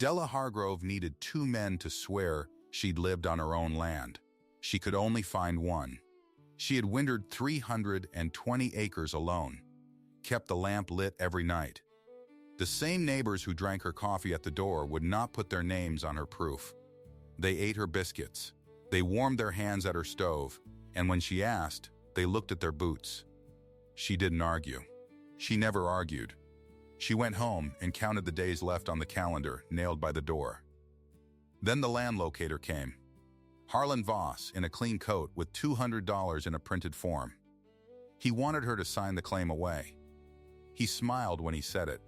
Della Hargrove needed 2 men to swear she'd lived on her own land. She could only find one. She had wintered 320 acres alone, kept the lamp lit every night. The same neighbors who drank her coffee at the door would not put their names on her proof. They ate her biscuits. They warmed their hands at her stove, and when she asked, they looked at their boots. She didn't argue. She never argued. She went home and counted the days left on the calendar nailed by the door. Then the land locator came. Harlan Voss in a clean coat with $200 in a printed form. He wanted her to sign the claim away. He smiled when he said it.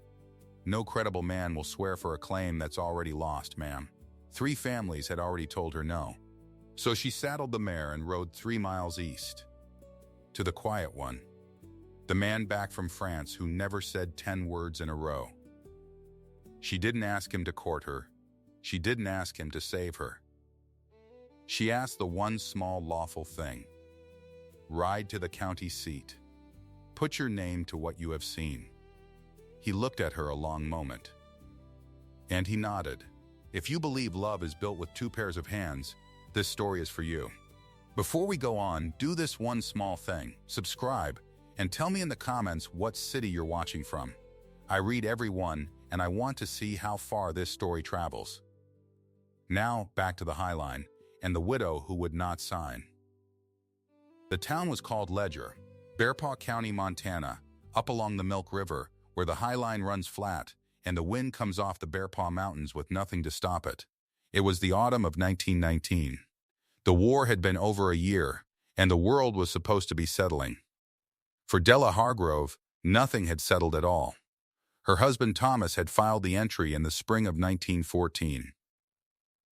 No credible man will swear for a claim that's already lost, ma'am. 3 families had already told her no. So she saddled the mare and rode 3 miles east. To the quiet one. The man back from France who never said 10 words in a row. She didn't ask him to court her. She didn't ask him to save her. She asked the one small lawful thing. Ride to the county seat. Put your name to what you have seen. He looked at her a long moment. And he nodded. If you believe love is built with 2 pairs of hands, this story is for you. Before we go on, do this one small thing. Subscribe, and tell me in the comments what city you're watching from. I read every one, and I want to see how far this story travels. Now, back to the Highline, and the widow who would not sign. The town was called Ledger, Bearpaw County, Montana, up along the Milk River, where the Highline runs flat, and the wind comes off the Bearpaw Mountains with nothing to stop it. It was the autumn of 1919. The war had been over a year, and the world was supposed to be settling. For Della Hargrove, nothing had settled at all. Her husband Thomas had filed the entry in the spring of 1914.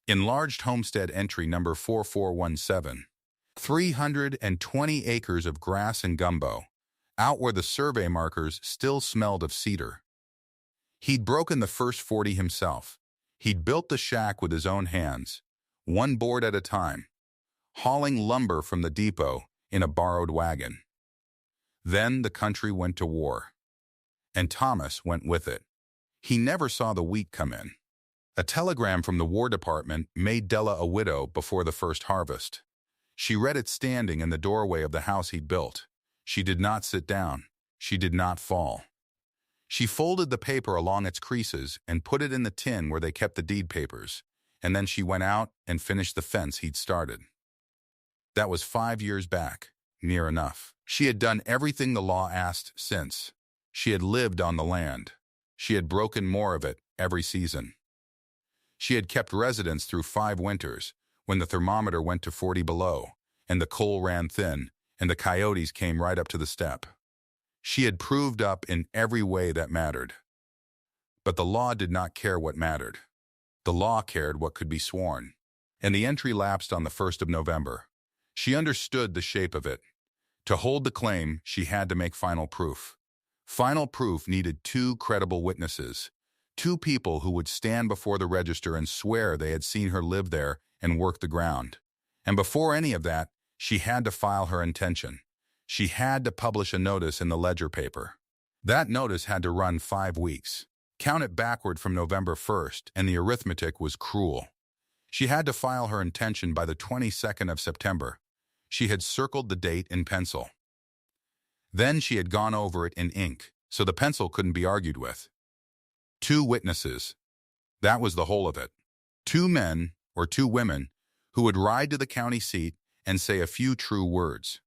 Enlarged Homestead Entry Number 4417. 320 acres of grass and gumbo, out where the survey markers still smelled of cedar. He'd broken the first 40 himself. He'd built the shack with his own hands, one board at a time, hauling lumber from the depot in a borrowed wagon. Then the country went to war, and Thomas went with it. He never saw the wheat come in. A telegram from the War Department made Della a widow before the first harvest. She read it standing in the doorway of the house he'd built. She did not sit down. She did not fall. She folded the paper along its creases and put it in the tin where they kept the deed papers, and then she went out and finished the fence he'd started. That was 5 years back, near enough. She had done everything the law asked since. She had lived on the land. She had broken more of it every season. She had kept residence through 5 winters, when the thermometer went to 40 below, and the coal ran thin, and the coyotes came right up to the step. She had proved up in every way that mattered. But the law did not care what mattered. The law cared what could be sworn. And the entry lapsed on the 1st of November. She understood the shape of it. To hold the claim, she had to make final proof. Final proof needed 2 credible witnesses, 2 people who would stand before the register and swear they had seen her live there and work the ground. And before any of that, she had to file her intention. She had to publish a notice in the Ledger paper. That notice had to run 5 weeks. Count it backward from November 1st, and the arithmetic was cruel. She had to file her intention by the 22nd of September. She had circled the date in pencil. Then she had gone over it in ink, so the pencil couldn't be argued with. 2 witnesses. That was the whole of it. 2 men, or 2 women, who would ride to the county seat and say a few true words.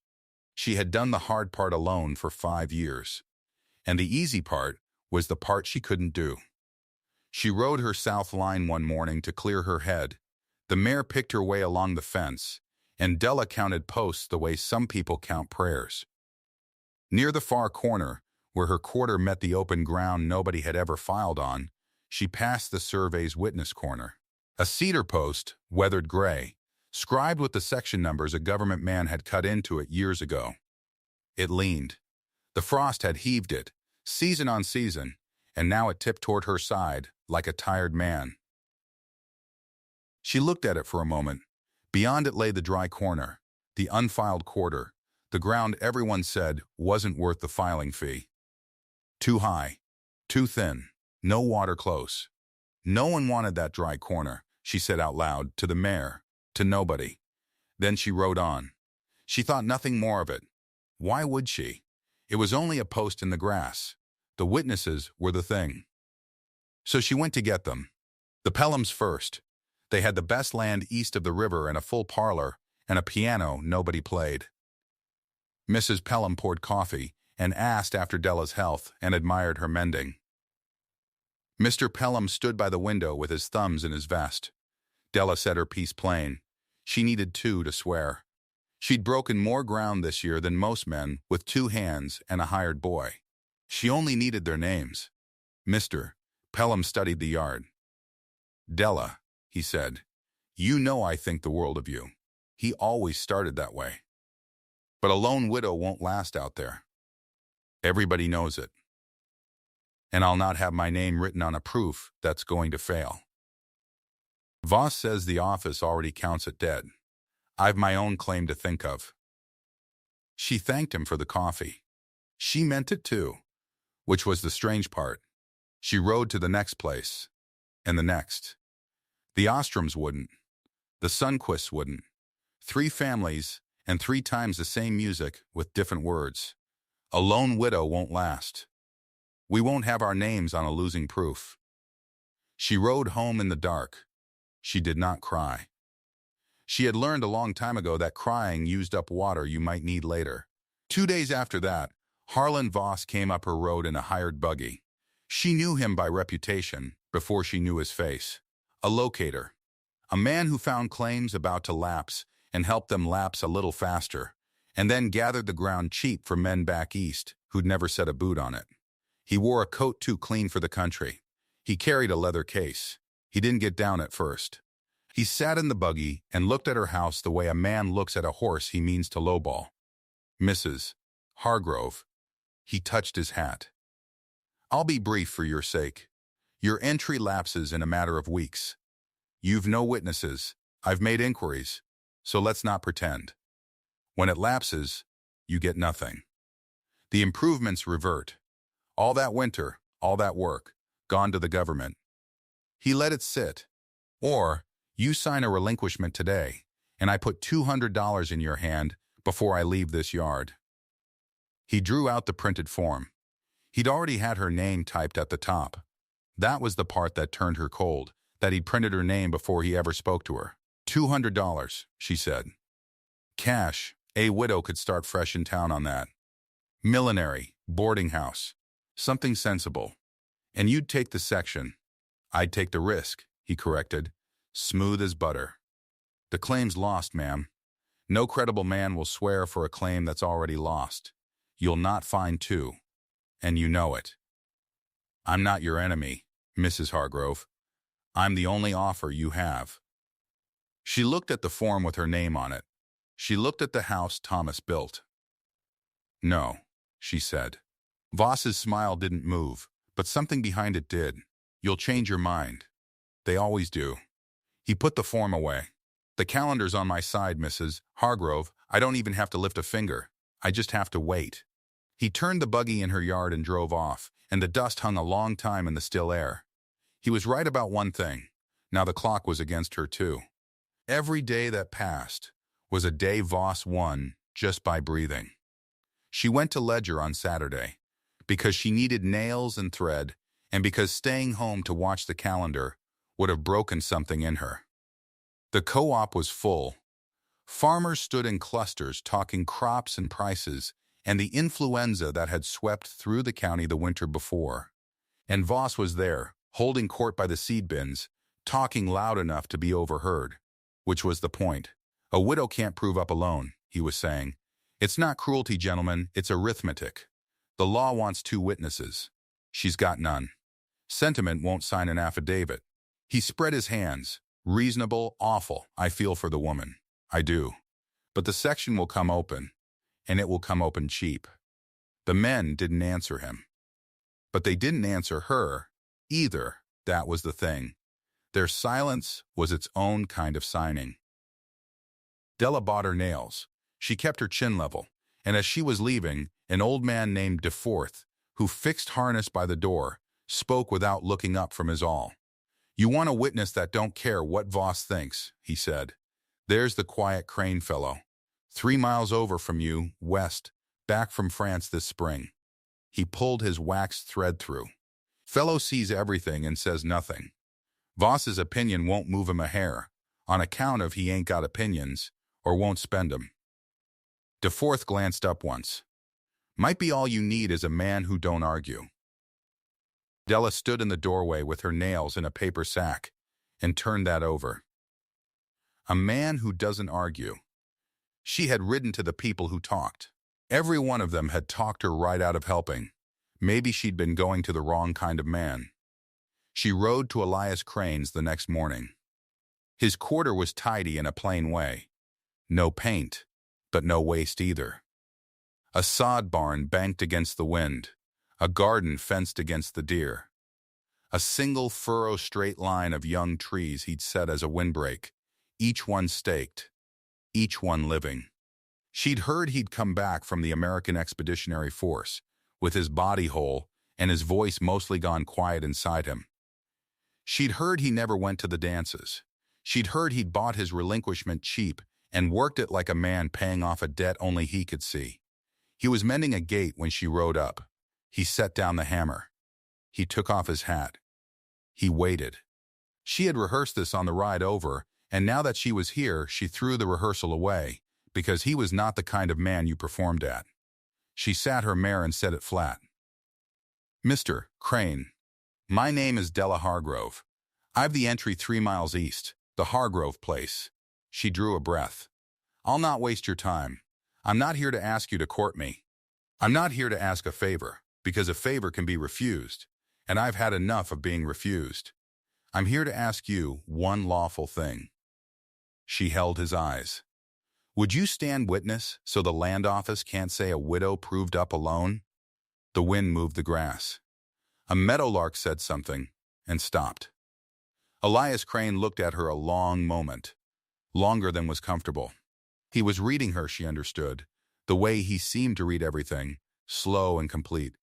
She had done the hard part alone for 5 years, and the easy part was the part she couldn't do. She rode her south line one morning to clear her head. The mare picked her way along the fence, and Della counted posts the way some people count prayers. Near the far corner, where her quarter met the open ground nobody had ever filed on, she passed the survey's witness corner. A cedar post, weathered gray, scribed with the section numbers a government man had cut into it years ago. It leaned. The frost had heaved it, season on season, and now it tipped toward her side like a tired man. She looked at it for a moment. Beyond it lay the dry corner, the unfiled quarter, the ground everyone said wasn't worth the filing fee. Too high, too thin, no water close. No one wanted that dry corner, she said out loud, to the mayor, to nobody. Then she rode on. She thought nothing more of it. Why would she? It was only a post in the grass. The witnesses were the thing. So she went to get them. The Pelhams first. They had the best land east of the river and a full parlor and a piano nobody played. Mrs. Pelham poured coffee and asked after Della's health and admired her mending. Mr. Pelham stood by the window with his thumbs in his vest. Della said her piece plain. She needed two to swear. She'd broken more ground this year than most men with 2 hands and a hired boy. She only needed their names. Mr. Pelham studied the yard. Della, he said, you know I think the world of you. He always started that way. But a lone widow won't last out there. Everybody knows it. And I'll not have my name written on a proof that's going to fail. Voss says the office already counts it dead. I've my own claim to think of. She thanked him for the coffee. She meant it too, which was the strange part. She rode to the next place, and the next. The Ostroms wouldn't. The Sundquists wouldn't. 3 families, and 3 times the same music with different words. A lone widow won't last. We won't have our names on a losing proof. She rode home in the dark. She did not cry. She had learned a long time ago that crying used up water you might need later. 2 days after that, Harlan Voss came up her road in a hired buggy. She knew him by reputation before she knew his face. A locator. A man who found claims about to lapse and helped them lapse a little faster, and then gathered the ground cheap for men back east who'd never set a boot on it. He wore a coat too clean for the country. He carried a leather case. He didn't get down at first. He sat in the buggy and looked at her house the way a man looks at a horse he means to lowball. Mrs. Hargrove. He touched his hat. I'll be brief for your sake. Your entry lapses in a matter of weeks. You've no witnesses. I've made inquiries, so let's not pretend. When it lapses, you get nothing. The improvements revert. All that winter, all that work, gone to the government. He let it sit. Or, you sign a relinquishment today, and I put $200 in your hand before I leave this yard. He drew out the printed form. He'd already had her name typed at the top. That was the part that turned her cold, that he'd printed her name before he ever spoke to her. $200, she said. Cash, a widow could start fresh in town on that. Millinery, boarding house, something sensible. And you'd take the section. I'd take the risk, he corrected, smooth as butter. The claim's lost, ma'am. No credible man will swear for a claim that's already lost. You'll not find 2. And you know it. I'm not your enemy, Mrs. Hargrove. I'm the only offer you have. She looked at the form with her name on it. She looked at the house Thomas built. No, she said. Voss's smile didn't move, but something behind it did. You'll change your mind. They always do. He put the form away. The calendar's on my side, Mrs. Hargrove. I don't even have to lift a finger. I just have to wait. He turned the buggy in her yard and drove off, and the dust hung a long time in the still air. He was right about one thing. Now the clock was against her, too. Every day that passed was a day Voss won just by breathing. She went to Ledger on Saturday because she needed nails and thread, and because staying home to watch the calendar would have broken something in her. The co-op was full. Farmers stood in clusters talking crops and prices and the influenza that had swept through the county the winter before. And Voss was there, holding court by the seed bins, talking loud enough to be overheard, which was the point. A widow can't prove up alone, he was saying. It's not cruelty, gentlemen, it's arithmetic. The law wants 2 witnesses. She's got none. Sentiment won't sign an affidavit. He spread his hands. Reasonable, awful, I feel for the woman. I do. But the section will come open, and it will come open cheap. The men didn't answer him. But they didn't answer her, either. That was the thing. Their silence was its own kind of signing. Della bought her nails. She kept her chin level, and as she was leaving, an old man named DeForth, who fixed harness by the door, spoke without looking up from his awl. You want a witness that don't care what Voss thinks, he said. There's the quiet Crane fellow. 3 miles over from you, west, back from France this spring. He pulled his waxed thread through. Fellow sees everything and says nothing. Voss's opinion won't move him a hair, on account of he ain't got opinions, or won't spend 'em. DeForth glanced up once. Might be all you need is a man who don't argue. Della stood in the doorway with her nails in a paper sack and turned that over. A man who doesn't argue. She had ridden to the people who talked. Every one of them had talked her right out of helping. Maybe she'd been going to the wrong kind of man. She rode to Elias Crane's the next morning. His quarter was tidy in a plain way. No paint, but no waste either. A sod barn banked against the wind, a garden fenced against the deer. A single furrow straight line of young trees he'd set as a windbreak, each one staked, each one living. She'd heard he'd come back from the American Expeditionary Force, with his body whole and his voice mostly gone quiet inside him. She'd heard he never went to the dances. She'd heard he'd bought his relinquishment cheap and worked it like a man paying off a debt only he could see. He was mending a gate when she rode up. He set down the hammer. He took off his hat. He waited. She had rehearsed this on the ride over, and now that she was here, she threw the rehearsal away, because he was not the kind of man you performed at. She sat her mare and said it flat. Mr. Crane, my name is Della Hargrove. I've the entry 3 miles east, the Hargrove place. She drew a breath. I'll not waste your time. I'm not here to ask you to court me. I'm not here to ask a favor, because a favor can be refused, and I've had enough of being refused. I'm here to ask you one lawful thing. She held his eyes. Would you stand witness so the land office can't say a widow proved up alone? The wind moved the grass. A meadowlark said something and stopped. Elias Crane looked at her a long moment, longer than was comfortable. He was reading her, she understood, the way he seemed to read everything, slow and complete.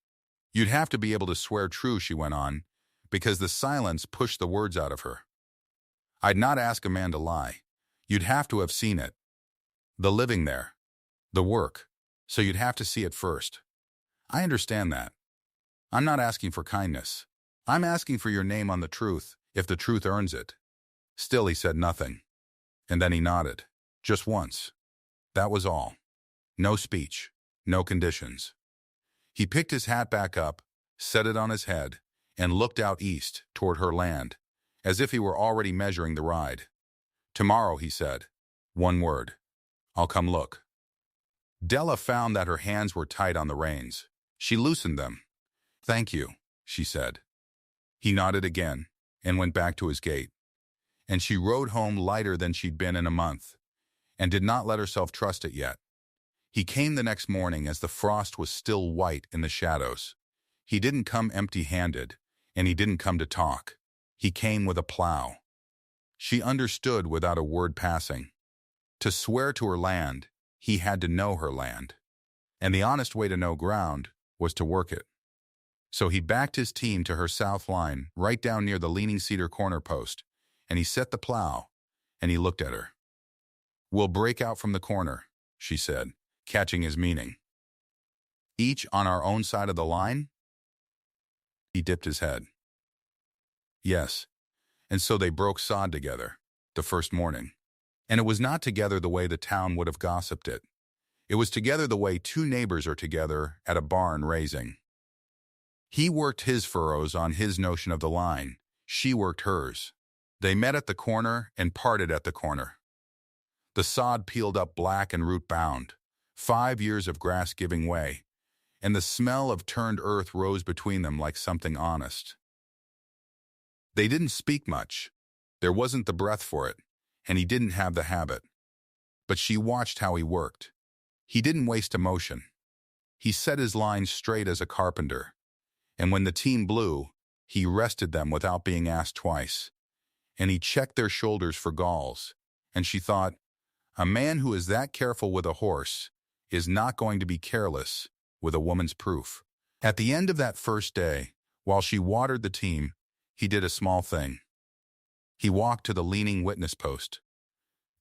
You'd have to be able to swear true, she went on, because the silence pushed the words out of her. I'd not ask a man to lie. You'd have to have seen it. The living there. The work. So you'd have to see it first. I understand that. I'm not asking for kindness. I'm asking for your name on the truth, if the truth earns it. Still he said nothing. And then he nodded. Just once. That was all. No speech. No conditions. He picked his hat back up, set it on his head, and looked out east toward her land, as if he were already measuring the ride. Tomorrow, he said. One word. I'll come look. Della found that her hands were tight on the reins. She loosened them. Thank you, she said. He nodded again and went back to his gate. And she rode home lighter than she'd been in a month, and did not let herself trust it yet. He came the next morning as the frost was still white in the shadows. He didn't come empty-handed, and he didn't come to talk. He came with a plow. She understood without a word passing. To swear to her land, he had to know her land. And the honest way to know ground was to work it. So he backed his team to her south line, right down near the leaning cedar corner post, and he set the plow, and he looked at her. We'll break out from the corner, she said, catching his meaning. Each on our own side of the line? He dipped his head. Yes, and so they broke sod together, the first morning. And it was not together the way the town would have gossiped it. It was together the way two neighbors are together at a barn raising. He worked his furrows on his notion of the line. She worked hers. They met at the corner and parted at the corner. The sod peeled up black and root-bound, 5 years of grass giving way, and the smell of turned earth rose between them like something honest. They didn't speak much. There wasn't the breath for it, and he didn't have the habit. But she watched how he worked. He didn't waste emotion. He set his lines straight as a carpenter, and when the team blew, he rested them without being asked twice, and he checked their shoulders for galls, and she thought, a man who is that careful with a horse is not going to be careless with a woman's proof. At the end of that first day, while she watered the team, he did a small thing. He walked to the leaning witness post.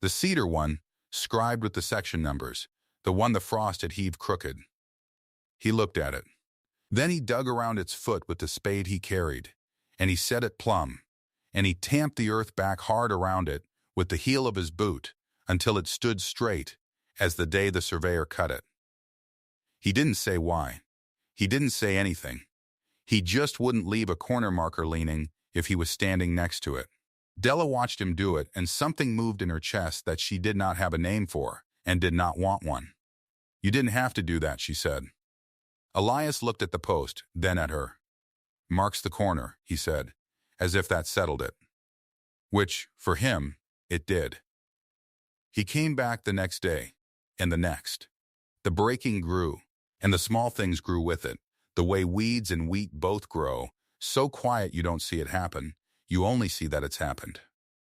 The cedar one, scribed with the section numbers, the one the frost had heaved crooked. He looked at it. Then he dug around its foot with the spade he carried, and he set it plumb, and he tamped the earth back hard around it with the heel of his boot until it stood straight as the day the surveyor cut it. He didn't say why. He didn't say anything. He just wouldn't leave a corner marker leaning if he was standing next to it. Della watched him do it, and something moved in her chest that she did not have a name for and did not want one. "You didn't have to do that," she said. Elias looked at the post, then at her. "Marks the corner," he said, as if that settled it. Which, for him, it did. He came back the next day, and the next. The breaking grew, and the small things grew with it, the way weeds and wheat both grow, so quiet you don't see it happen, you only see that it's happened.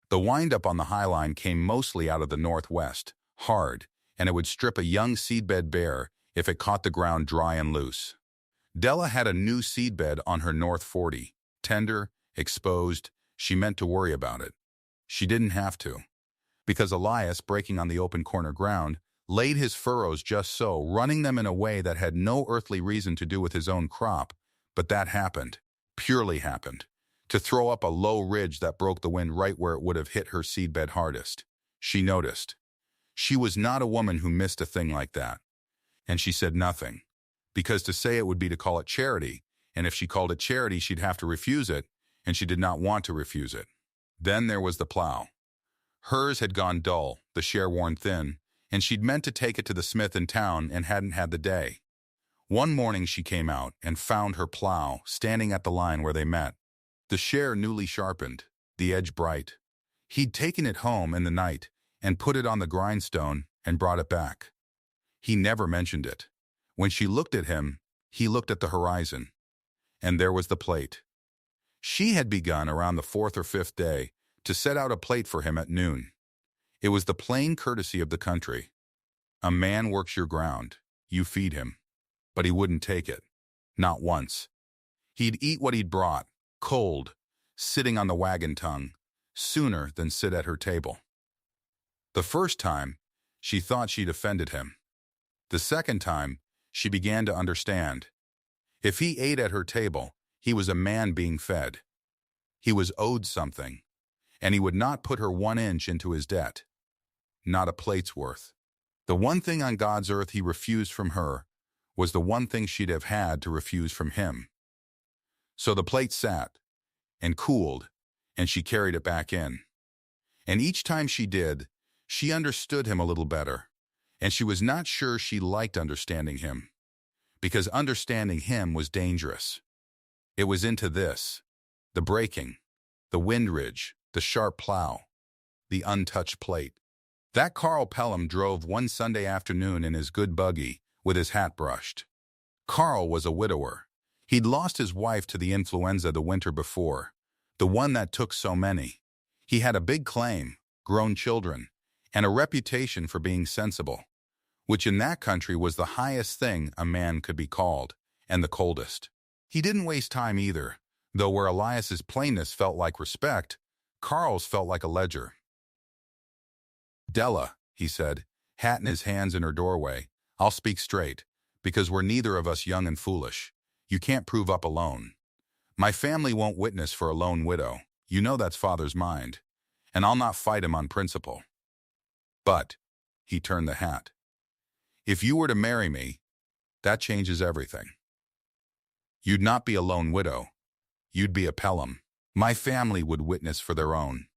The wind-up on the high line came mostly out of the northwest, hard, and it would strip a young seedbed bare if it caught the ground dry and loose. Della had a new seedbed on her North 40, tender, exposed. She meant to worry about it. She didn't have to, because Elias, breaking on the open corner ground, laid his furrows just so, running them in a way that had no earthly reason to do with his own crop, but that happened, purely happened, to throw up a low ridge that broke the wind right where it would have hit her seedbed hardest. She noticed. She was not a woman who missed a thing like that. And she said nothing, because to say it would be to call it charity, and if she called it charity, she'd have to refuse it, and she did not want to refuse it. Then there was the plow. Hers had gone dull, the share worn thin, and she'd meant to take it to the smith in town and hadn't had the day. One morning she came out and found her plow standing at the line where they met, the share newly sharpened, the edge bright. He'd taken it home in the night and put it on the grindstone and brought it back. He never mentioned it. When she looked at him, he looked at the horizon. And there was the plate. She had begun around the fourth or fifth day to set out a plate for him at noon. It was the plain courtesy of the country. A man works your ground, you feed him. But he wouldn't take it. Not once. He'd eat what he'd brought, cold, sitting on the wagon tongue, sooner than sit at her table. The first time, she thought she'd offended him. The second time, she began to understand. If he ate at her table, he was a man being fed. He was owed something, and he would not put her 1 inch into his debt. Not a plate's worth. The one thing on God's earth he refused from her was the one thing she'd have had to refuse from him. So the plate sat, and cooled, and she carried it back in. And each time she did, she understood him a little better, and she was not sure she liked understanding him, because understanding him was dangerous. It was into this, the breaking, the wind ridge, the sharp plow, the untouched plate. That Carl Pelham drove one Sunday afternoon in his good buggy with his hat brushed. Carl was a widower. He'd lost his wife to the influenza the winter before, the one that took so many. He had a big claim, grown children, and a reputation for being sensible, which in that country was the highest thing a man could be called, and the coldest. He didn't waste time either, though where Elias's plainness felt like respect, Carl's felt like a ledger. "Della," he said, hat in his hands in her doorway, "I'll speak straight, because we're neither of us young and foolish. You can't prove up alone. My family won't witness for a lone widow. You know that's Father's mind. And I'll not fight him on principle. But," he turned the hat, "if you were to marry me, that changes everything. You'd not be a lone widow. You'd be a Pelham. My family would witness for their own.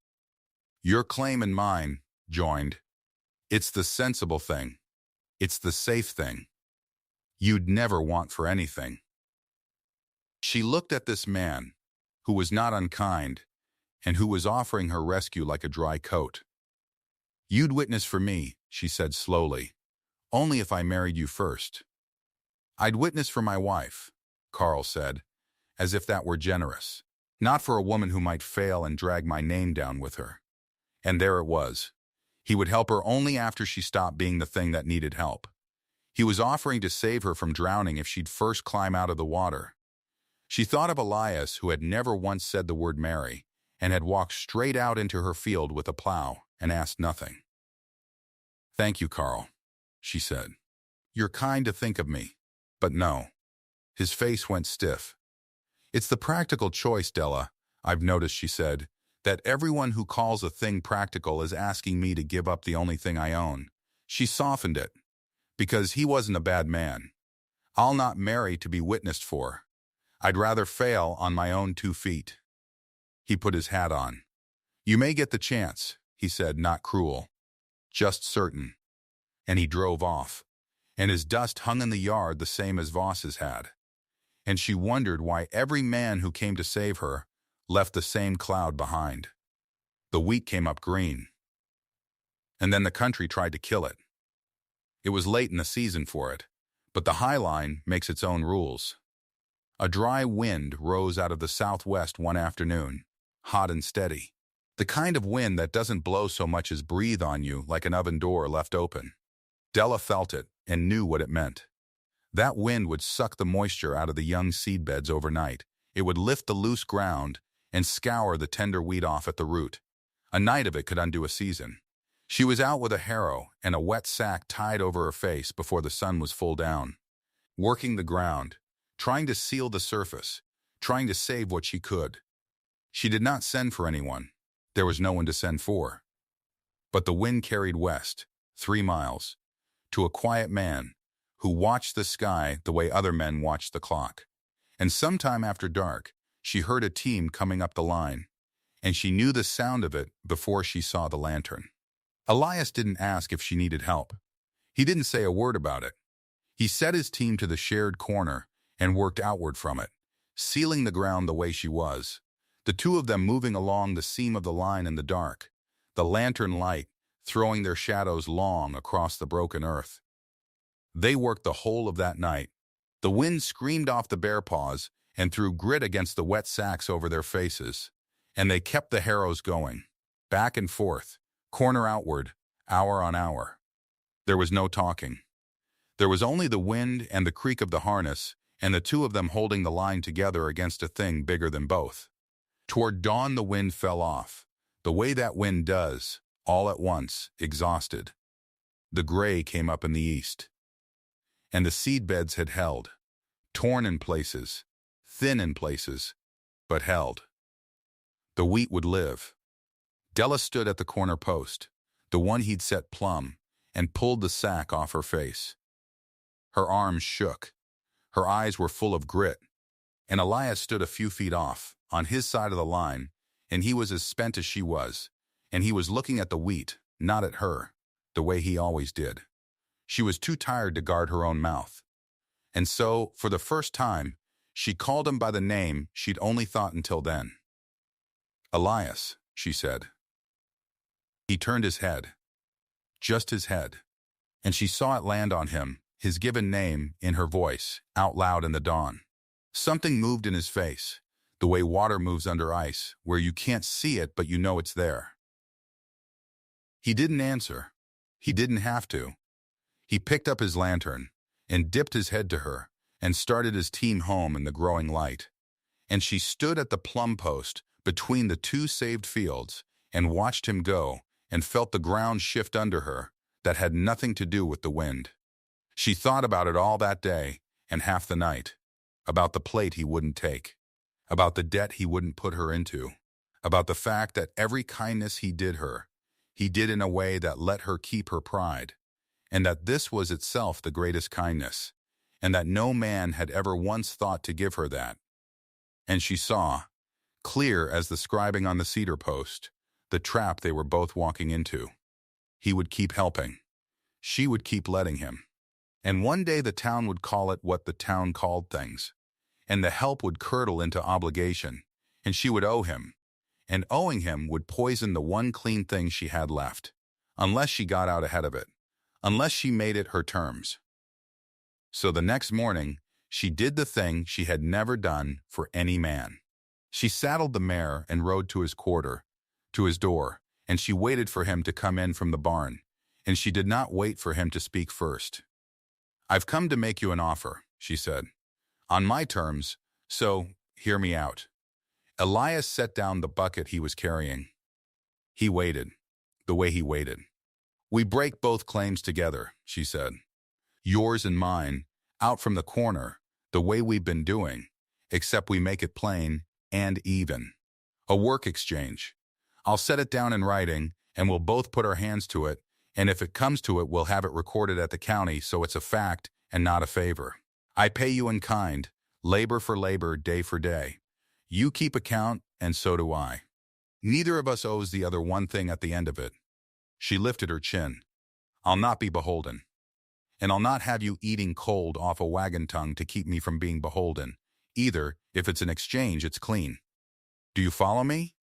Your claim and mine joined. It's the sensible thing. It's the safe thing. You'd never want for anything." She looked at this man, who was not unkind, and who was offering her rescue like a dry coat. "You'd witness for me," she said slowly, "only if I married you first." "I'd witness for my wife," Carl said, as if that were generous, "not for a woman who might fail and drag my name down with her." And there it was. He would help her only after she stopped being the thing that needed help. He was offering to save her from drowning if she'd first climb out of the water. She thought of Elias, who had never once said the word marry, and had walked straight out into her field with a plow and asked nothing. "Thank you, Carl," she said. "You're kind to think of me." But no. His face went stiff. "It's the practical choice, Della, I've noticed," she said, "that everyone who calls a thing practical is asking me to give up the only thing I own." She softened it. "Because he wasn't a bad man. I'll not marry to be witnessed for. I'd rather fail on my own 2 feet. He put his hat on. "You may get the chance," he said, not cruel, just certain. And he drove off. And his dust hung in the yard the same as Voss's had. And she wondered why every man who came to save her left the same cloud behind. The wheat came up green. And then the country tried to kill it. It was late in the season for it, but the High Line makes its own rules. A dry wind rose out of the southwest one afternoon, hot and steady. The kind of wind that doesn't blow so much as breathe on you like an oven door left open. Della felt it and knew what it meant. That wind would suck the moisture out of the young seed beds overnight. It would lift the loose ground and scour the tender wheat off at the root. A night of it could undo a season. She was out with a harrow and a wet sack tied over her face before the sun was full down, working the ground, trying to seal the surface, trying to save what she could. She did not send for anyone. There was no one to send for. But the wind carried west, 3 miles, to a quiet man who watched the sky the way other men watched the clock. And sometime after dark, she heard a team coming up the line, and she knew the sound of it before she saw the lantern. Elias didn't ask if she needed help. He didn't say a word about it. He set his team to the shared corner and worked outward from it, sealing the ground the way she was, the 2 of them moving along the seam of the line in the dark, the lantern light throwing their shadows long across the broken earth. They worked the whole of that night. The wind screamed off the bare paws and threw grit against the wet sacks over their faces, and they kept the harrows going, back and forth, corner outward, hour on hour. There was no talking. There was only the wind and the creak of the harness, and the 2 of them holding the line together against a thing bigger than both. Toward dawn the wind fell off, the way that wind does, all at once, exhausted. The gray came up in the east. And the seed beds had held, torn in places, thin in places, but held. The wheat would live. Della stood at the corner post, the one he'd set plumb, and pulled the sack off her face. Her arms shook. Her eyes were full of grit. And Elias stood a few feet off, on his side of the line, and he was as spent as she was, and he was looking at the wheat, not at her, the way he always did. She was too tired to guard her own mouth. And so, for the first time, she called him by the name she'd only thought until then. "Elias," she said. He turned his head, just his head, and she saw it land on him, his given name in her voice, out loud in the dawn. Something moved in his face, the way water moves under ice, where you can't see it but you know it's there. He didn't answer. He didn't have to. He picked up his lantern and dipped his head to her and started his team home in the growing light. And she stood at the plumb post between the 2 saved fields and watched him go and felt the ground shift under her that had nothing to do with the wind. She thought about it all that day and half the night, about the plate he wouldn't take, about the debt he wouldn't put her into, about the fact that every kindness he did her, he did in a way that let her keep her pride, and that this was itself the greatest kindness, and that no man had ever once thought to give her that. And she saw, clear as the scribing on the cedar post, the trap they were both walking into. He would keep helping. She would keep letting him. And one day the town would call it what the town called things, and the help would curdle into obligation, and she would owe him, and owing him would poison the one clean thing she had left, unless she got out ahead of it, unless she made it her terms. So the next morning, she did the thing she had never done for any man. She saddled the mare and rode to his quarter, to his door, and she waited for him to come in from the barn, and she did not wait for him to speak first. "I've come to make you an offer," she said, "on my terms, so hear me out. Elias set down the bucket he was carrying. He waited, the way he waited. "We break both claims together," she said. "Yours and mine, out from the corner, the way we've been doing, except we make it plain and even. A work exchange. I'll set it down in writing, and we'll both put our hands to it, and if it comes to it, we'll have it recorded at the county so it's a fact and not a favor. I pay you in kind, labor for labor, day for day. You keep account, and so do I. Neither of us owes the other one thing at the end of it." She lifted her chin. "I'll not be beholden. And I'll not have you eating cold off a wagon tongue to keep me from being beholden. Either, if it's an exchange, it's clean. Do you follow me?"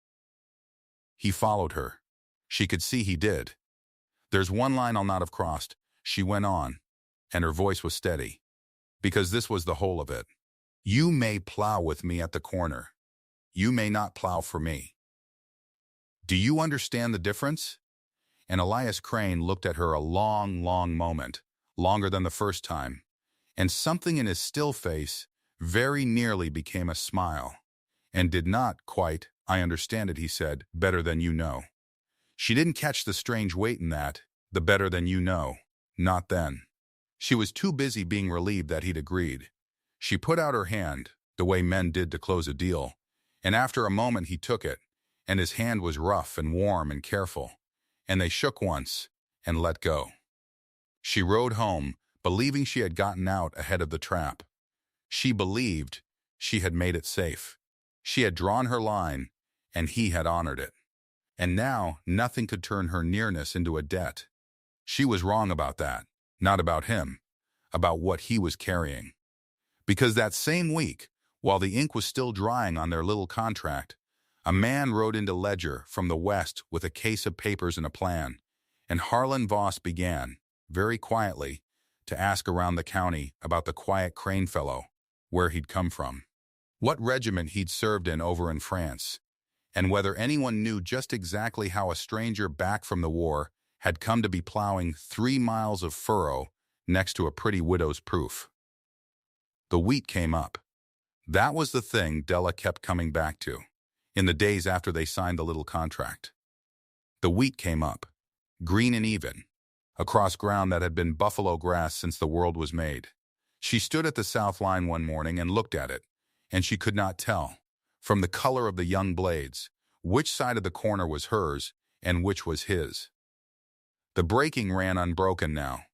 He followed her. She could see he did. "There's one line I'll not have crossed," she went on, and her voice was steady, "because this was the whole of it. You may plow with me at the corner. You may not plow for me. Do you understand the difference?" And Elias Crane looked at her a long, long moment, longer than the first time, and something in his still face very nearly became a smile. "And did not quite, I understand it," he said, "better than you know." She didn't catch the strange weight in that, the better than you know, not then. She was too busy being relieved that he'd agreed. She put out her hand, the way men did to close a deal, and after a moment he took it, and his hand was rough and warm and careful, and they shook once and let go. She rode home, believing she had gotten out ahead of the trap. She believed she had made it safe. She had drawn her line, and he had honored it. And now nothing could turn her nearness into a debt. She was wrong about that, not about him, about what he was carrying. Because that same week, while the ink was still drying on their little contract, a man rode into Ledger from the west with a case of papers and a plan, and Harlan Voss began, very quietly, to ask around the county about the quiet Crane fellow, where he'd come from, what regiment he'd served in over in France, and whether anyone knew just exactly how a stranger back from the war had come to be plowing 3 miles of furrow next to a pretty widow's proof. The wheat came up. That was the thing Della kept coming back to, in the days after they signed the little contract. The wheat came up, green and even, across ground that had been buffalo grass since the world was made. She stood at the south line one morning and looked at it, and she could not tell, from the color of the young blades, which side of the corner was hers and which was his. The breaking ran unbroken now.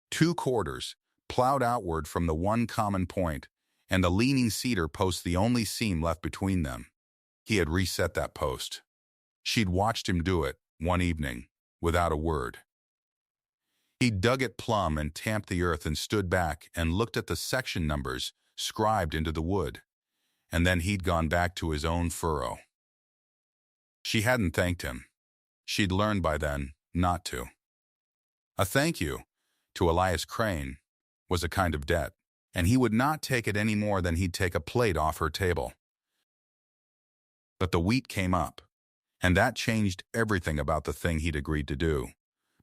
2 quarters, plowed outward from the one common point, and the leaning cedar post the only seam left between them. He had reset that post. She'd watched him do it, one evening, without a word. He dug it plumb and tamped the earth and stood back and looked at the section numbers scribed into the wood. And then he'd gone back to his own furrow. She hadn't thanked him. She'd learned by then not to. A thank you, to Elias Crane, was a kind of debt, and he would not take it any more than he'd take a plate off her table. But the wheat came up, and that changed everything about the thing he'd agreed to do,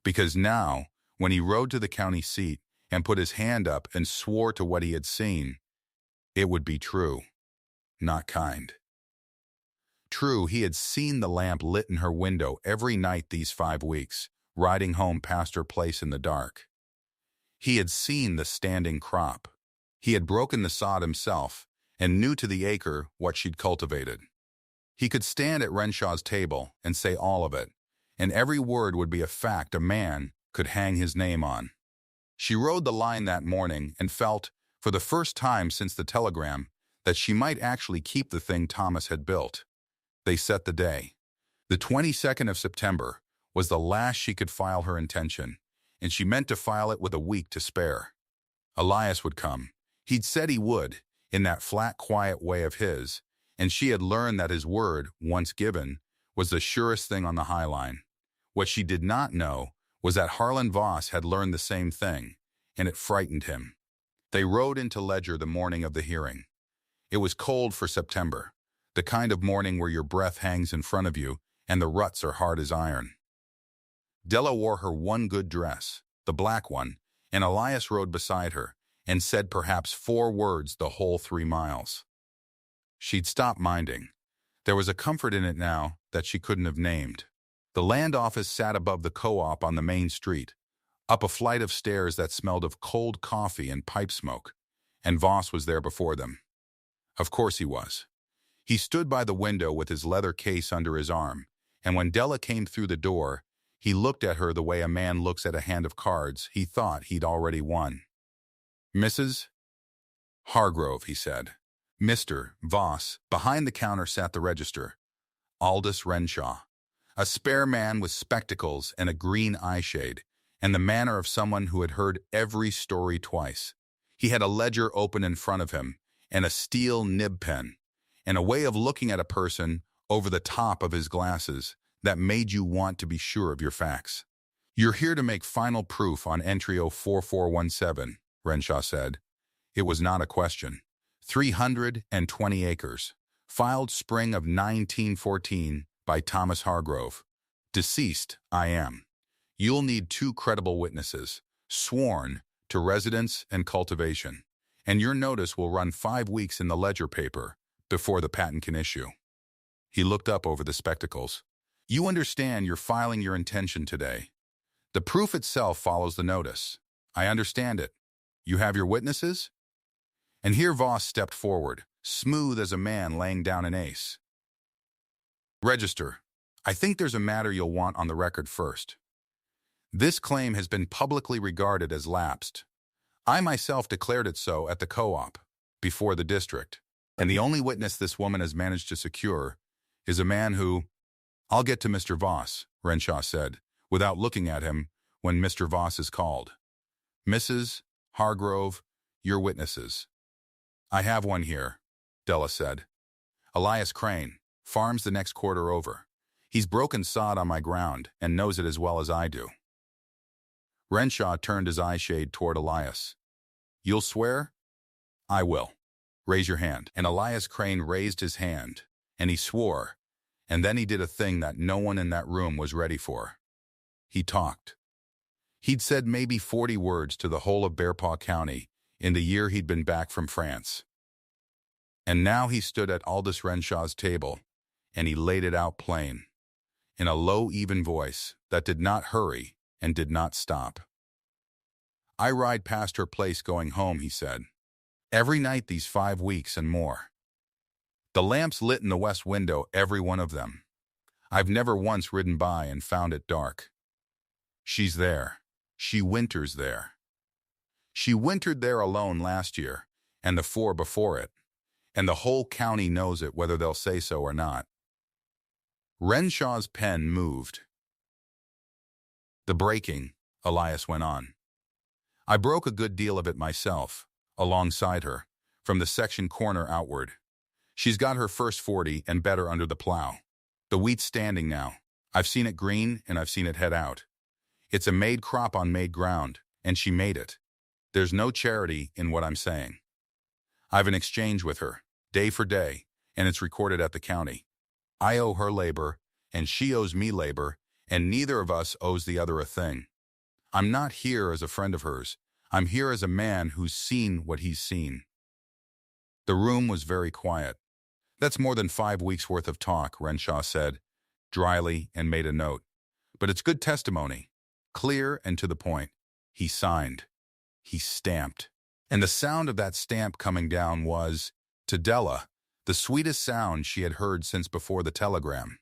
because now, when he rode to the county seat and put his hand up and swore to what he had seen, it would be true, not kind. True, he had seen the lamp lit in her window every night these 5 weeks, riding home past her place in the dark. He had seen the standing crop. He had broken the sod himself and knew to the acre what she'd cultivated. He could stand at Renshaw's table and say all of it, and every word would be a fact a man could hang his name on. She rode the line that morning and felt, for the first time since the telegram, that she might actually keep the thing Thomas had built. They set the day. The 22nd of September was the last she could file her intention, and she meant to file it with a week to spare. Elias would come. He'd said he would, in that flat, quiet way of his, and she had learned that his word, once given, was the surest thing on the High Line. What she did not know was that Harlan Voss had learned the same thing, and it frightened him. They rode into Ledger the morning of the hearing. It was cold for September, the kind of morning where your breath hangs in front of you and the ruts are hard as iron. Della wore her one good dress, the black one, and Elias rode beside her and said perhaps 4 words the whole 3 miles. She'd stopped minding. There was a comfort in it now that she couldn't have named. The land office sat above the co-op on the main street, up a flight of stairs that smelled of cold coffee and pipe smoke, and Voss was there before them. Of course he was. He stood by the window with his leather case under his arm, and when Della came through the door, he looked at her the way a man looks at a hand of cards he thought he'd already won. "Mrs. Hargrove," he said. "Mr. Voss." Behind the counter sat the register, Aldous Renshaw, a spare man with spectacles and a green eyeshade, and the manner of someone who had heard every story twice. He had a ledger open in front of him, and a steel nib pen, and a way of looking at a person over the top of his glasses that made you want to be sure of your facts. "You're here to make final proof on entry 04417, Renshaw said. It was not a question. 320 acres. Filed spring of 1914 by Thomas Hargrove. Deceased, I am. You'll need 2 credible witnesses, sworn to residence and cultivation, and your notice will run 5 weeks in the ledger paper before the patent can issue." He looked up over the spectacles. "You understand you're filing your intention today. The proof itself follows the notice. I understand it. You have your witnesses?" And here Voss stepped forward, smooth as a man laying down an ace. "Register, I think there's a matter you'll want on the record first. This claim has been publicly regarded as lapsed. I myself declared it so at the co-op, before the district, and the only witness this woman has managed to secure is a man who—" "I'll get to Mr. Voss," Renshaw said, without looking at him when Mr. Voss is called. "Mrs. Hargrove, your witnesses." "I have one here," Della said. "Elias Crane, farms the next quarter over. He's broken sod on my ground and knows it as well as I do." Renshaw turned his eyeshade toward Elias. "You'll swear?" "I will. Raise your hand." And Elias Crane raised his hand, and he swore, and then he did a thing that no one in that room was ready for. He talked. He'd said maybe 40 words to the whole of Bearpaw County in the year he'd been back from France. And now he stood at Aldous Renshaw's table, and he laid it out plain, in a low, even voice that did not hurry and did not stop. "I ride past her place going home," he said. "Every night these 5 weeks and more. The lamps lit in the west window, every one of them. I've never once ridden by and found it dark. She's there. She winters there. She wintered there alone last year, and the 4 before it, and the whole county knows it whether they'll say so or not." Renshaw's pen moved. "The breaking," Elias went on. "I broke a good deal of it myself, alongside her, from the section corner outward. She's got her first 40 and better under the plow. The wheat's standing now. I've seen it green and I've seen it head out. It's a made crop on made ground, and she made it. There's no charity in what I'm saying. I've an exchange with her, day for day, and it's recorded at the county. I owe her labor, and she owes me labor, and neither of us owes the other a thing. I'm not here as a friend of hers. I'm here as a man who's seen what he's seen." The room was very quiet. "That's more than 5 weeks' worth of talk," Renshaw said, dryly, and made a note. "But it's good testimony, clear and to the point." He signed. He stamped. And the sound of that stamp coming down was, to Della, the sweetest sound she had heard since before the telegram.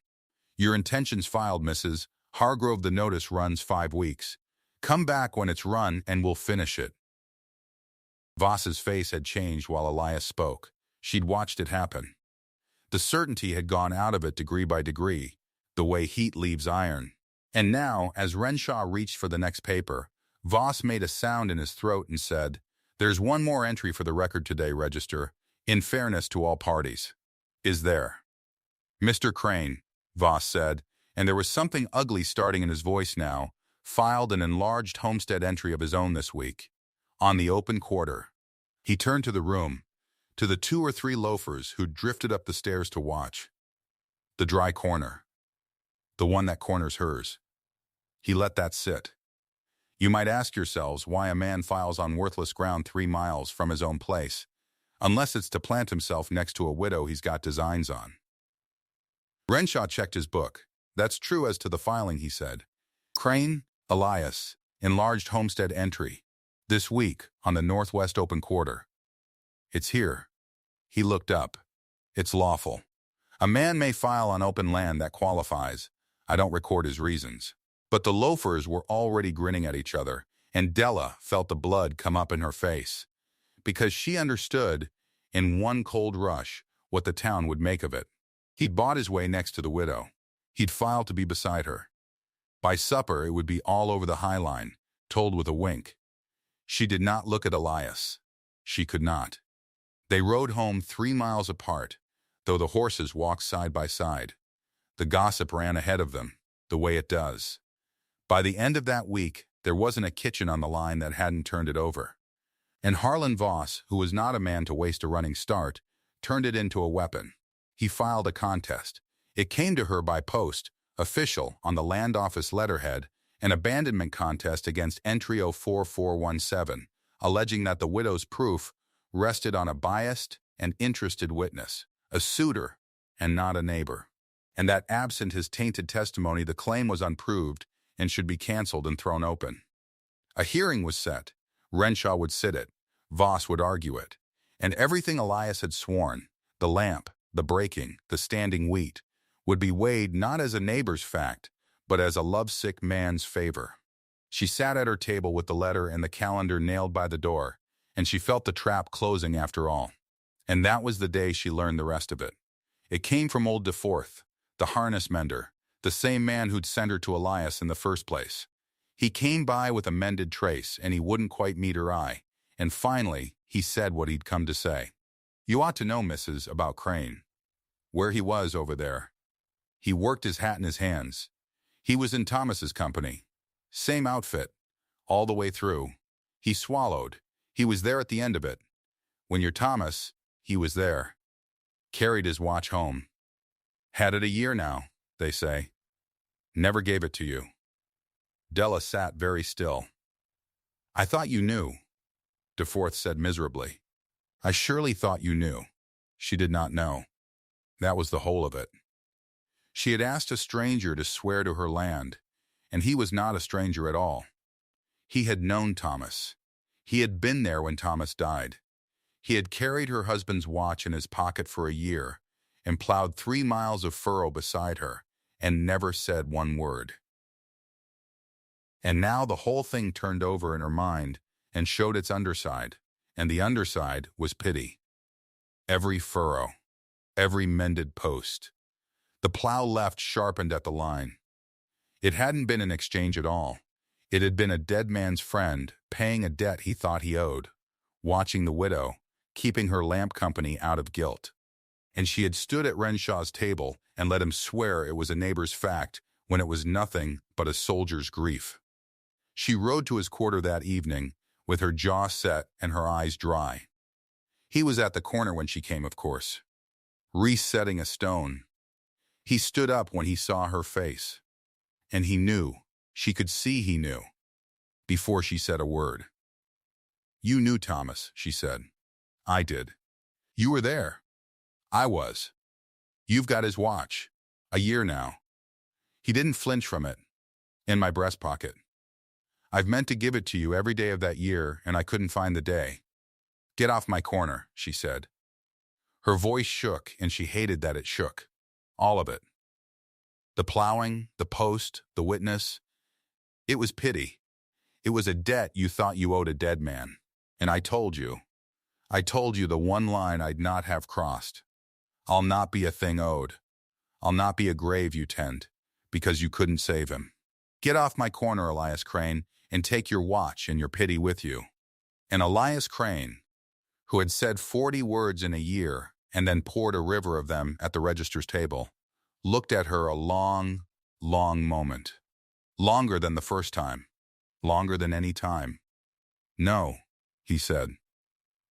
"Your intentions filed, Mrs. Hargrove. The notice runs 5 weeks. Come back when it's run and we'll finish it." Voss's face had changed while Elias spoke. She'd watched it happen. The certainty had gone out of it degree by degree, the way heat leaves iron. And now, as Renshaw reached for the next paper, Voss made a sound in his throat and said, "There's one more entry for the record today, Register, in fairness to all parties." "Is there?" "Mr. Crane," Voss said, and there was something ugly starting in his voice now, filed an enlarged homestead entry of his own this week, on the open quarter. He turned to the room, to the 2 or 3 loafers who'd drifted up the stairs to watch. The dry corner. The one that corners hers. He let that sit. You might ask yourselves why a man files on worthless ground 3 miles from his own place, unless it's to plant himself next to a widow he's got designs on. Renshaw checked his book. That's true as to the filing, he said. Crane, Elias, enlarged homestead entry. This week, on the Northwest Open Quarter. It's here. He looked up. It's lawful. A man may file on open land that qualifies. I don't record his reasons. But the loafers were already grinning at each other, and Della felt the blood come up in her face. Because she understood, in one cold rush, what the town would make of it. He'd bought his way next to the widow. He'd filed to be beside her. By supper, it would be all over the High Line, told with a wink. She did not look at Elias. She could not. They rode home 3 miles apart, though the horses walked side by side. The gossip ran ahead of them, the way it does. By the end of that week, there wasn't a kitchen on the line that hadn't turned it over. And Harlan Voss, who was not a man to waste a running start, turned it into a weapon. He filed a contest. It came to her by post, official, on the land office letterhead, an abandonment contest against entry 04417, alleging that the widow's proof rested on a biased and interested witness, a suitor and not a neighbor, and that absent his tainted testimony the claim was unproved and should be canceled and thrown open. A hearing was set. Renshaw would sit it. Voss would argue it. And everything Elias had sworn, the lamp, the breaking, the standing wheat, would be weighed not as a neighbor's fact, but as a lovesick man's favor. She sat at her table with the letter and the calendar nailed by the door, and she felt the trap closing after all. And that was the day she learned the rest of it. It came from old DeForth, the harness mender, the same man who'd sent her to Elias in the first place. He came by with a mended trace, and he wouldn't quite meet her eye. And finally, he said what he'd come to say. You ought to know, Mrs., about Crane. Where he was over there. He worked his hat in his hands. He was in Thomas's company. Same outfit. All the way through. He swallowed. He was there at the end of it. When you're Thomas, he was there. Carried his watch home. Had it a year now, they say. Never gave it to you. Della sat very still. I thought you knew, DeForth said miserably. I surely thought you knew. She did not know. That was the whole of it. She had asked a stranger to swear to her land, and he was not a stranger at all. He had known Thomas. He had been there when Thomas died. He had carried her husband's watch in his pocket for a year and plowed 3 miles of furrow beside her and never said one word. And now the whole thing turned over in her mind and showed its underside, and the underside was pity. Every furrow, every mended post. The plow left sharpened at the line. It hadn't been an exchange at all. It had been a dead man's friend paying a debt he thought he owed, watching the widow, keeping her lamp company out of guilt. And she had stood at Renshaw's table and let him swear it was a neighbor's fact when it was nothing but a soldier's grief. She rode to his quarter that evening with her jaw set and her eyes dry. He was at the corner when she came, of course, resetting a stone. He stood up when he saw her face. And he knew, she could see he knew, before she said a word. You knew Thomas, she said. I did. You were there. I was. You've got his watch. A year now. He didn't flinch from it. In my breast pocket. I've meant to give it to you every day of that year, and I couldn't find the day. Get off my corner, she said. Her voice shook, and she hated that it shook. All of it. The plowing, the post, the witness. It was pity. It was a debt you thought you owed a dead man. And I told you the one line I'd not have crossed. I'll not be a thing owed. I'll not be a grave you tend, because you couldn't save him. Get off my corner, Elias Crane, and take your watch and your pity with you. And Elias Crane, who had said 40 words in a year and then poured a river of them at the register's table, looked at her a long, long moment. Longer than the first time. Longer than any time. No, he said.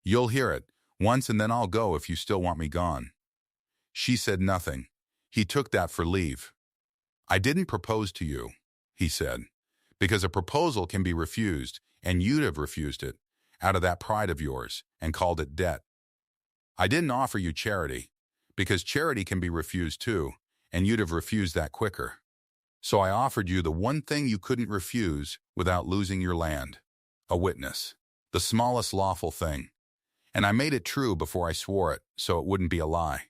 You'll hear it once and then I'll go if you still want me gone. She said nothing. He took that for leave. I didn't propose to you, he said, because a proposal can be refused, and you'd have refused it, out of that pride of yours, and called it debt. I didn't offer you charity, because charity can be refused too, and you'd have refused that quicker. So I offered you the one thing you couldn't refuse without losing your land. A witness. The smallest lawful thing. And I made it true before I swore it, so it wouldn't be a lie.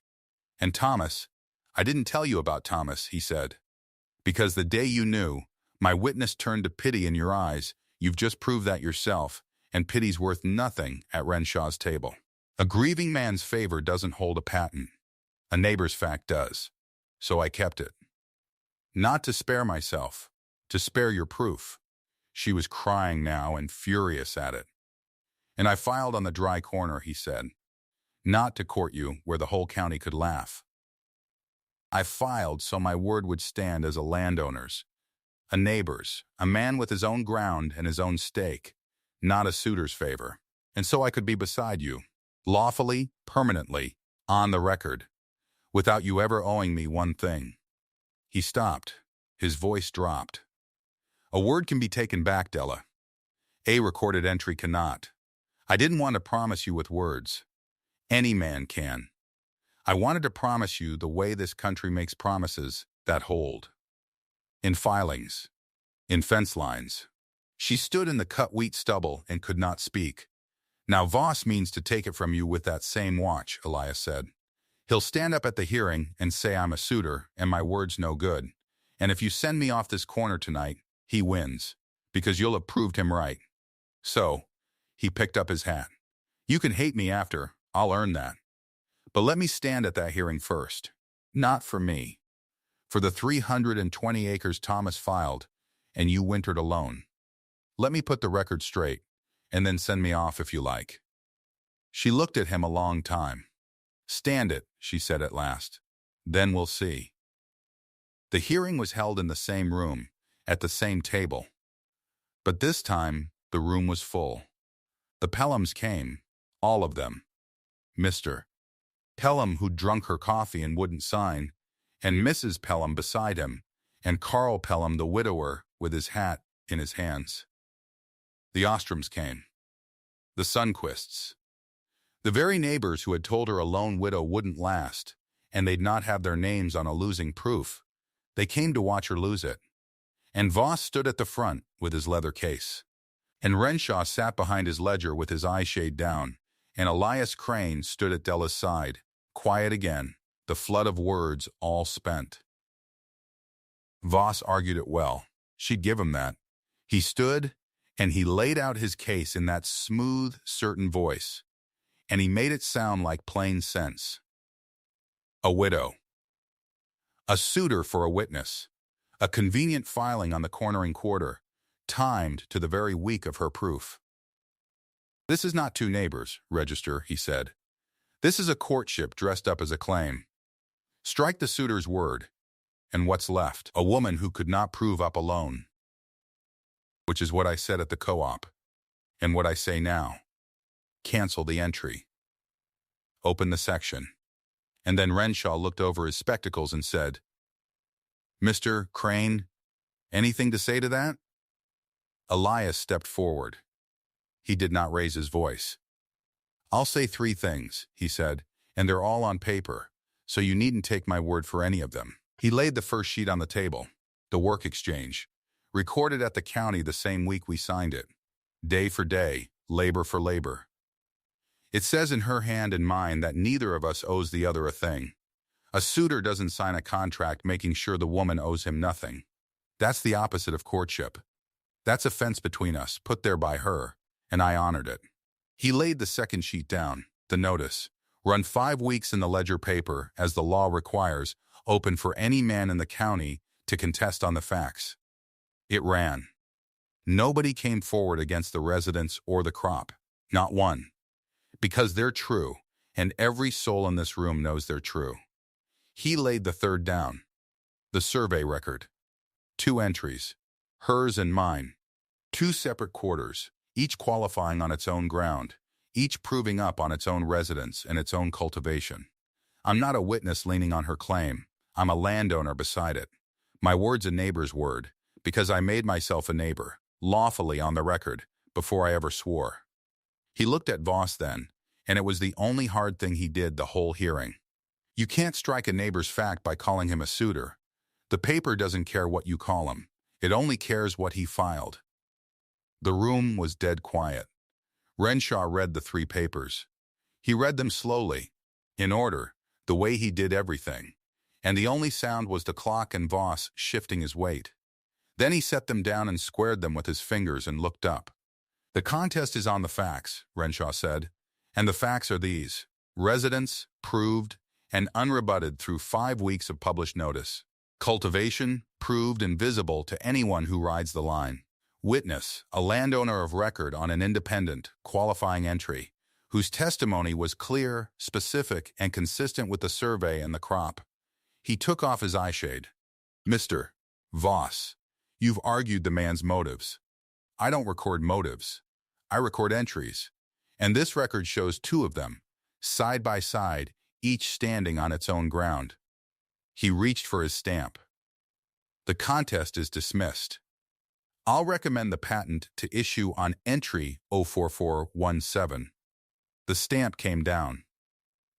And Thomas, I didn't tell you about Thomas, he said. Because the day you knew, my witness turned to pity in your eyes. You've just proved that yourself, and pity's worth nothing at Renshaw's table. A grieving man's favor doesn't hold a patent. A neighbor's fact does. So I kept it. Not to spare myself, to spare your proof. She was crying now and furious at it. And I filed on the dry corner, he said. Not to court you where the whole county could laugh. I filed so my word would stand as a landowner's, a neighbor's, a man with his own ground and his own stake, not a suitor's favor. And so I could be beside you, lawfully, permanently, on the record, without you ever owing me one thing. He stopped. His voice dropped. A word can be taken back, Della. A recorded entry cannot. I didn't want to promise you with words. Any man can. I wanted to promise you the way this country makes promises that hold. In filings. In fence lines. She stood in the cut wheat stubble and could not speak. Now Voss means to take it from you with that same watch, Elias said. He'll stand up at the hearing and say I'm a suitor and my word's no good. And if you send me off this corner tonight, he wins, because you'll have proved him right. So, he picked up his hat. You can hate me after, I'll earn that. But let me stand at that hearing first. Not for me. For the 320 acres Thomas filed, and you wintered alone. Let me put the record straight, and then send me off if you like. She looked at him a long time. Stand it, she said at last. Then we'll see. The hearing was held in the same room, at the same table. But this time, the room was full. The Pelhams came, all of them. Mr. Pelham, who'd drunk her coffee and wouldn't sign, and Mrs. Pelham beside him, and Carl Pelham, the widower, with his hat in his hands. The Ostroms came. The Sundquists. The very neighbors who had told her a lone widow wouldn't last, and they'd not have their names on a losing proof. They came to watch her lose it. And Voss stood at the front with his leather case. And Renshaw sat behind his ledger with his eye shade down, and Elias Crane stood at Della's side, quiet again, the flood of words all spent. Voss argued it well. She'd give him that. He stood, and he laid out his case in that smooth, certain voice, and he made it sound like plain sense. A widow. A suitor for a witness. A convenient filing on the cornering quarter, timed to the very week of her proof. This is not two neighbors, Register, he said. This is a courtship dressed up as a claim. Strike the suitor's word, and what's left? A woman who could not prove up alone. Which is what I said at the co-op, and what I say now. Cancel the entry. Open the section. And then Renshaw looked over his spectacles and said, Mr. Crane, anything to say to that? Elias stepped forward. He did not raise his voice. I'll say 3 things, he said, and they're all on paper, so you needn't take my word for any of them. He laid the first sheet on the table, the work exchange, recorded at the county the same week we signed it, day for day, labor for labor. It says in her hand and mine that neither of us owes the other a thing. A suitor doesn't sign a contract making sure the woman owes him nothing. That's the opposite of courtship. That's a fence between us, put there by her, and I honored it. He laid the second sheet down, the notice, run 5 weeks in the ledger paper, as the law requires, open for any man in the county to contest on the facts. It ran. Nobody came forward against the residents or the crop, not one. Because they're true, and every soul in this room knows they're true. He laid the third down. The survey record. 2 entries. Hers and mine. 2 separate quarters, each qualifying on its own ground, each proving up on its own residence and its own cultivation. I'm not a witness leaning on her claim. I'm a landowner beside it. My word's a neighbor's word, because I made myself a neighbor, lawfully on the record, before I ever swore. He looked at Voss then, and it was the only hard thing he did the whole hearing. You can't strike a neighbor's fact by calling him a suitor. The paper doesn't care what you call him. It only cares what he filed. The room was dead quiet. Renshaw read the 3 papers. He read them slowly, in order, the way he did everything, and the only sound was the clock and Voss shifting his weight. Then he set them down and squared them with his fingers and looked up. The contest is on the facts, Renshaw said, and the facts are these: residence, proved, and unrebutted through 5 weeks of published notice. Cultivation, proved and visible to anyone who rides the line. Witness, a landowner of record on an independent, qualifying entry, whose testimony was clear, specific, and consistent with the survey and the crop. He took off his eyeshade. Mr. Voss, you've argued the man's motives. I don't record motives. I record entries. And this record shows 2 of them, side by side, each standing on its own ground. He reached for his stamp. The contest is dismissed. I'll recommend the patent to issue on entry 04417. The stamp came down.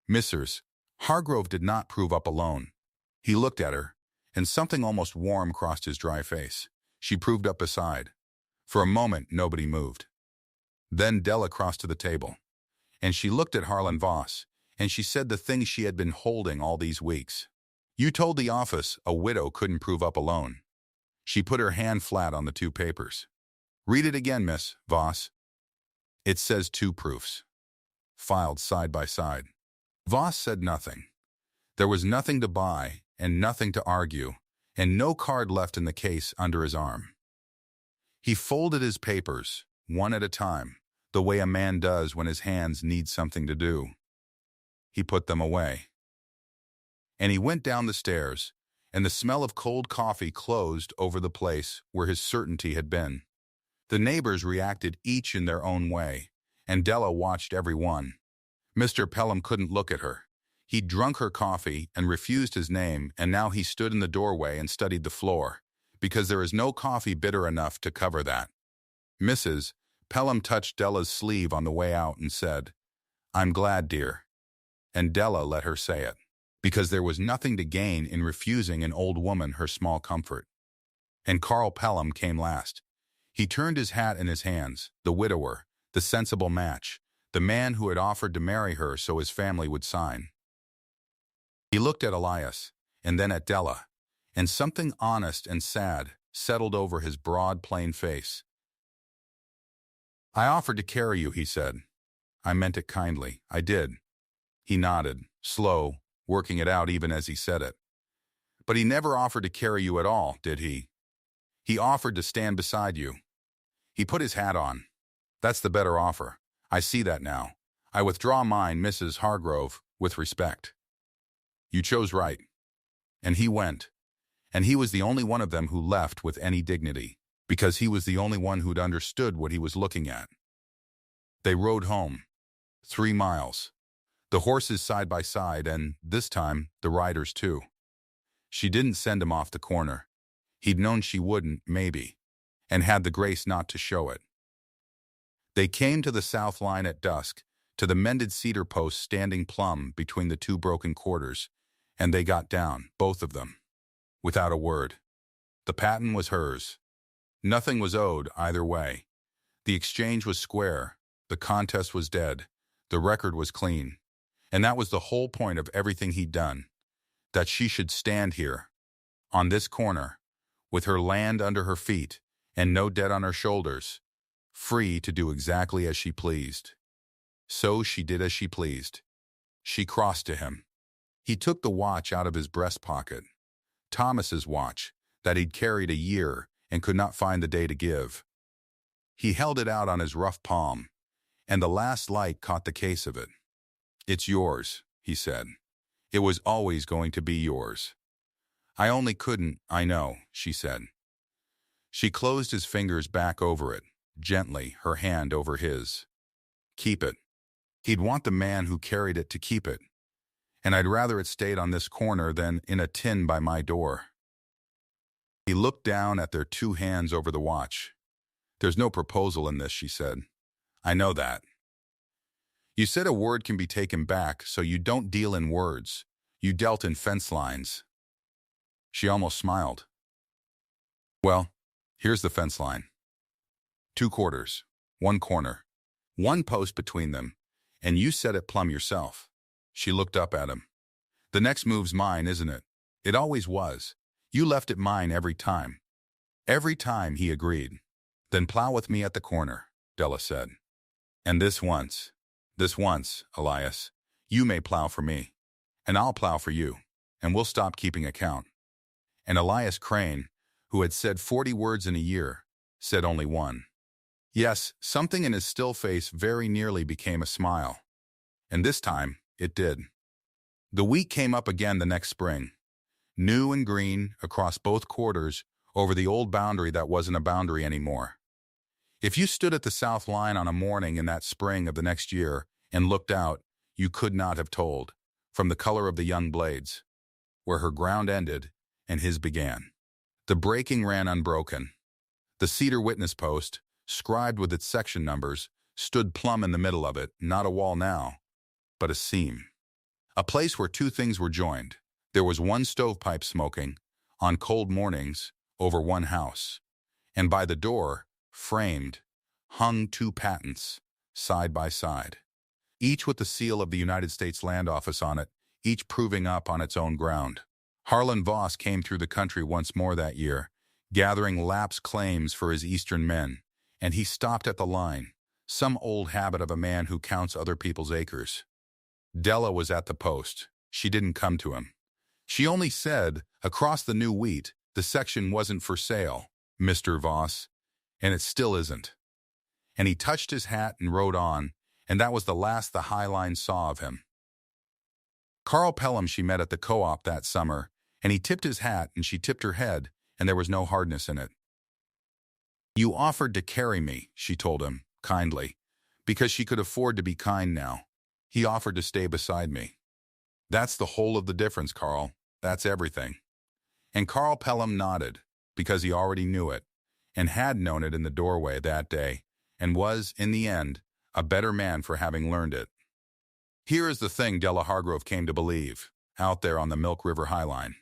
Messrs. Hargrove did not prove up alone. He looked at her, and something almost warm crossed his dry face. She proved up beside. For a moment, nobody moved. Then Della crossed to the table, and she looked at Harlan Voss, and she said the thing she had been holding all these weeks. You told the office a widow couldn't prove up alone. She put her hand flat on the 2 papers. Read it again, Miss Voss. It says 2 proofs, filed side by side. Voss said nothing. There was nothing to buy and nothing to argue, and no card left in the case under his arm. He folded his papers, one at a time, the way a man does when his hands need something to do. He put them away. And he went down the stairs, and the smell of cold coffee closed over the place where his certainty had been. The neighbors reacted each in their own way, and Della watched every one. Mr. Pelham couldn't look at her. He'd drunk her coffee and refused his name, and now he stood in the doorway and studied the floor, because there is no coffee bitter enough to cover that. Mrs. Pelham touched Della's sleeve on the way out and said, I'm glad, dear. And Della let her say it, because there was nothing to gain in refusing an old woman her small comfort. And Carl Pelham came last. He turned his hat in his hands, the widower, the sensible match, the man who had offered to marry her so his family would sign. He looked at Elias, and then at Della, and something honest and sad settled over his broad, plain face. I offered to carry you, he said. I meant it kindly. I did. He nodded, slow, working it out even as he said it. But he never offered to carry you at all, did he? He offered to stand beside you. He put his hat on. That's the better offer. I see that now. I withdraw mine, Mrs. Hargrove, with respect. You chose right. And he went. And he was the only one of them who left with any dignity, because he was the only one who'd understood what he was looking at. They rode home. 3 miles. The horses side by side, and, this time, the riders too. She didn't send him off the corner. He'd known she wouldn't, maybe, and had the grace not to show it. They came to the south line at dusk, to the mended cedar posts standing plumb between the 2 broken quarters, and they got down, both of them, without a word. The patent was hers. Nothing was owed either way. The exchange was square, the contest was dead, the record was clean. And that was the whole point of everything he'd done, that she should stand here, on this corner, with her land under her feet and no debt on her shoulders, free to do exactly as she pleased. So she did as she pleased. She crossed to him. He took the watch out of his breast pocket, Thomas's watch, that he'd carried a year and could not find the day to give. He held it out on his rough palm, and the last light caught the case of it. It's yours, he said. It was always going to be yours. I only couldn't, I know, she said. She closed his fingers back over it, gently, her hand over his. Keep it. He'd want the man who carried it to keep it, and I'd rather it stayed on this corner than in a tin by my door. He looked down at their 2 hands over the watch. There's no proposal in this, she said. I know that. You said a word can be taken back, so you don't deal in words. You dealt in fence lines. She almost smiled. Well, here's the fence line. 2 quarters, 1 corner, 1 post between them, and you set it plumb yourself. She looked up at him. The next move's mine, isn't it? It always was. You left it mine every time. Every time, he agreed. Then plow with me at the corner, Della said. And this once, Elias, you may plow for me, and I'll plow for you, and we'll stop keeping account. And Elias Crane, who had said 40 words in a year, said only 1. Yes, something in his still face very nearly became a smile. And this time, it did. The wheat came up again the next spring, new and green across both quarters over the old boundary that wasn't a boundary anymore. If you stood at the south line on a morning in that spring of the next year and looked out, you could not have told, from the color of the young blades, where her ground ended and his began. The breaking ran unbroken. The cedar witness post, scribed with its section numbers, stood plumb in the middle of it, not a wall now, but a seam. A place where 2 things were joined. There was 1 stovepipe smoking, on cold mornings, over 1 house. And by the door, framed, hung 2 patents, side by side. Each with the seal of the United States Land Office on it, each proving up on its own ground. Harlan Voss came through the country once more that year, gathering lapsed claims for his eastern men, and he stopped at the line, some old habit of a man who counts other people's acres. Della was at the post. She didn't come to him. She only said, across the new wheat, the section wasn't for sale, Mr. Voss, and it still isn't. And he touched his hat and rode on, and that was the last the High Line saw of him. Carl Pelham she met at the co-op that summer, and he tipped his hat and she tipped her head, and there was no hardness in it. You offered to carry me, she told him, kindly, because she could afford to be kind now. He offered to stay beside me. That's the whole of the difference, Carl. That's everything. And Carl Pelham nodded, because he already knew it, and had known it in the doorway that day, and was, in the end, a better man for having learned it. Here is the thing Della Hargrove came to believe, out there on the Milk River High Line,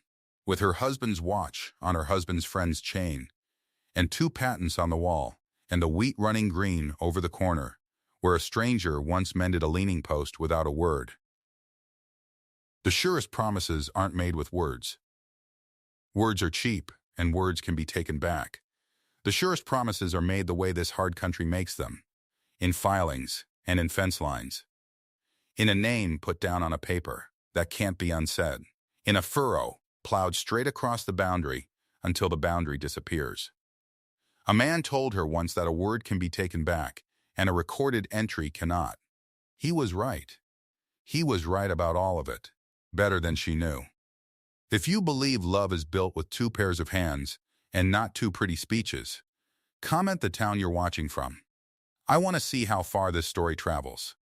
with her husband's watch on her husband's friend's chain, and 2 patents on the wall, and the wheat running green over the corner, where a stranger once mended a leaning post without a word. The surest promises aren't made with words. Words are cheap, and words can be taken back. The surest promises are made the way this hard country makes them, in filings and in fence lines. In a name put down on a paper that can't be unsaid. In a furrow plowed straight across the boundary until the boundary disappears. A man told her once that a word can be taken back, and a recorded entry cannot. He was right. He was right about all of it, better than she knew. If you believe love is built with 2 pairs of hands and not 2 pretty speeches, comment the town you're watching from. I want to see how far this story travels.